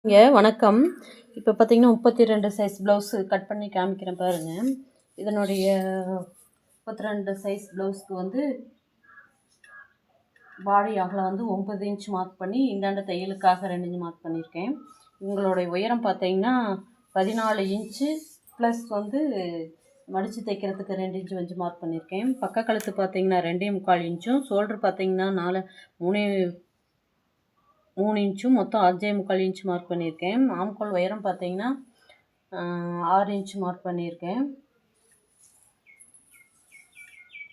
இங்கே வணக்கம். இப்போ பார்த்தீங்கன்னா 32 சைஸ் ப்ளவுஸு கட் பண்ணி காமிக்கிறேன் பாருங்கள். இதனுடைய 32 சைஸ் ப்ளவுஸ்க்கு வந்து பாடி அகலம் வந்து 9 இன்ச் மார்க் பண்ணி இந்தாண்ட தையலுக்காக 2 இன்ச் மார்க் பண்ணியிருக்கேன். உங்களுடைய உயரம் பார்த்தீங்கன்னா 14 இன்ச்சு ப்ளஸ் வந்து மடித்து தைக்கிறதுக்கு 2 இன்ச்சு வச்சு மார்க் பண்ணியிருக்கேன். பக்க கழுத்து பார்த்தீங்கன்னா 2.25 இன்ச்சும், ஷோல்ட்ரு பார்த்தீங்கன்னா 3 இன்ச்சும், மொத்தம் 5.25 இன்ச் மார்க் பண்ணியிருக்கேன். ஆம்கோல் உயரம் பார்த்தீங்கன்னா 6 இன்ச் மார்க் பண்ணியிருக்கேன்.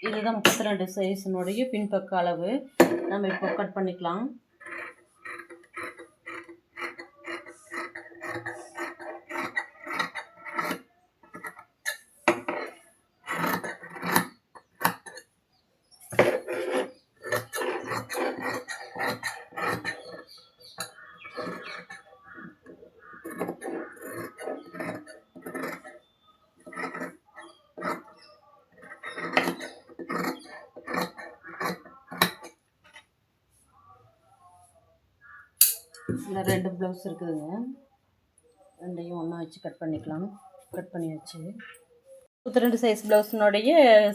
இதுதான் 32 சைஸினுடைய பின்பக்க அளவு. நம்ம இப்போ கட் பண்ணிக்கலாம். இந்த 2 ப்ளவுஸ் இருக்குதுங்க, ரெண்டையும் ஒன்றா வச்சு கட் பண்ணிக்கலாம். கட் பண்ணியாச்சு. 32 சைஸ் ப்ளவுஸினுடைய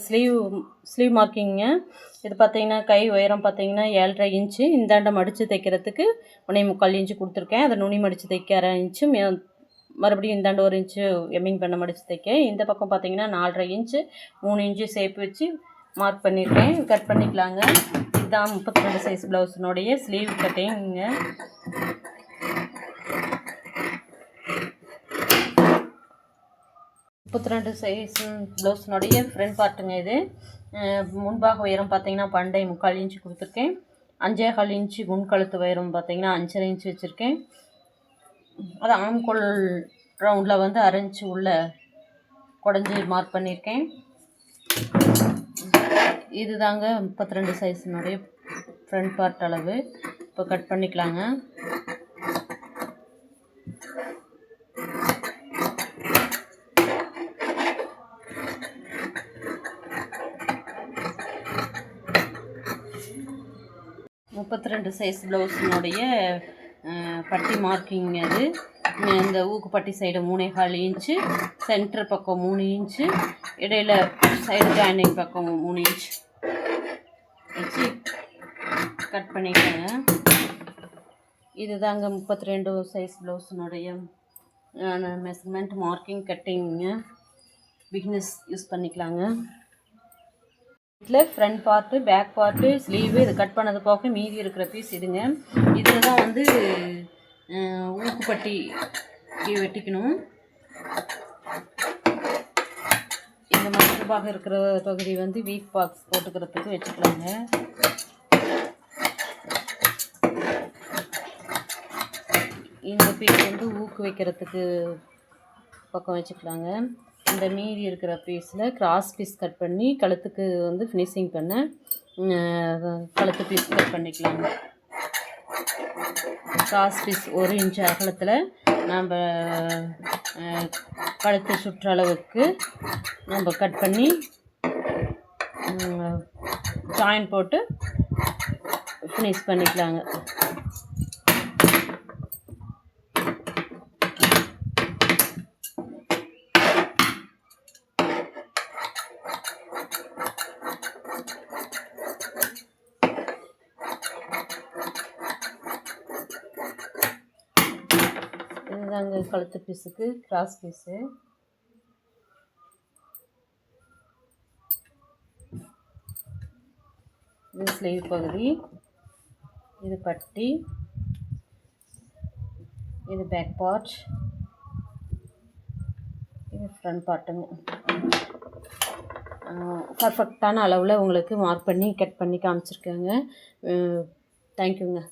ஸ்லீவ் மார்க்கிங்க. இது பார்த்தீங்கன்னா கை உயரம் பார்த்தீங்கன்னா 7.5 இன்ச்சு. இந்தாண்ட மடித்து தைக்கிறதுக்கு 1.25 இன்ச்சு கொடுத்துருக்கேன். அதை நுனி மடித்து தைக்க 1/2 இன்ச்சு, மறுபடியும் இந்தாண்ட 1 இன்ச்சு எம்மிங் பண்ண மடித்து தைக்க. இந்த பக்கம் பார்த்தீங்கன்னா 4.5 இன்ச்சு 3 இன்ச்சு சேர்ப்பு வச்சு மார்க் பண்ணியிருக்கேன். கட் பண்ணிக்கலாங்க. இதுதான் 32 சைஸ் ப்ளவுஸினுடைய ஸ்லீவ் கட்டிங்க. முப்பத்தி சைஸ் ப்ளவுஸினுடைய ஃப்ரண்ட் பார்ட்டுங்க இது. முன்பாக உயரம் பார்த்தீங்கன்னா 12.25 இன்ச்சு கொடுத்துருக்கேன். 5.25 இன்ச்சு முன்கழுத்து உயரம் பார்த்தீங்கன்னா 5.5 இன்ச்சு வச்சுருக்கேன். அது ஆம்கோல் ரவுண்டில் வந்து 1/2 இன்ச்சு உள்ள குடஞ்சி மார்க் பண்ணியிருக்கேன். இது தாங்க 32 சைஸினுடைய ஃப்ரண்ட் பார்ட் அளவு. இப்போ கட் பண்ணிக்கலாங்க. முப்பத்தி 32 சைஸ் ப்ளவுஸினுடைய பட்டி மார்க்கிங் அது. இந்த ஊக்கு பட்டி சைடு 3.25 இன்ச்சு, சென்டர் பக்கம் 3 இன்ச்சு, இடையில சைடு ஜாயினிங் பக்கம் 3 இன்ச் வச்சு கட் பண்ணிக்கோங்க. இது தாங்க 32 சைஸ் ப்ளவுஸினுடைய மெஷர்மெண்ட் மார்க்கிங் கட்டிங்க. பிகினர்ஸ் யூஸ் பண்ணிக்கலாங்க. இதில் front part, back part, sleeve இது கட் பண்ணது போக மீதி இருக்கிற பீஸ் இதுங்க. இதில் தான் வந்து ஊக்குப்பட்டி வெட்டிக்கணும். இந்த மற்றபாக இருக்கிற பகுதி வந்து வீக் பாக்ஸ் போட்டுக்கிறதுக்கு வச்சுக்கலாங்க. இந்த பீஸ் வந்து ஊக்கு வைக்கிறதுக்கு பக்கம் வச்சுக்கலாங்க. இந்த மீதி இருக்கிற பீஸில் கிராஸ் பீஸ் கட் பண்ணி கழுத்துக்கு வந்து ஃபினிஷிங் பண்ண கழுத்து பீஸ் கட் பண்ணிக்கலாங்க. கிராஸ் பீஸ் 1 இன்ச் அகலத்தில் நம்ம கழுத்து சுற்றளவுக்கு நம்ம கட் பண்ணி ஜாயின் போட்டு ஃபினிஷ் பண்ணிக்கலாங்க. இதுதாங்க கழுத்து பீஸுக்கு கிராஸ் பீஸு. இது ஸ்லீவ் பகுதி, இது பட்டி, இது பேக் பார்ட், இது ஃப்ரண்ட் பார்ட்டுங்க. பர்ஃபெக்டான அளவில் உங்களுக்கு மார்க் பண்ணி கட் பண்ணி காமிச்சிருக்கேங்க. தேங்க்யூங்க.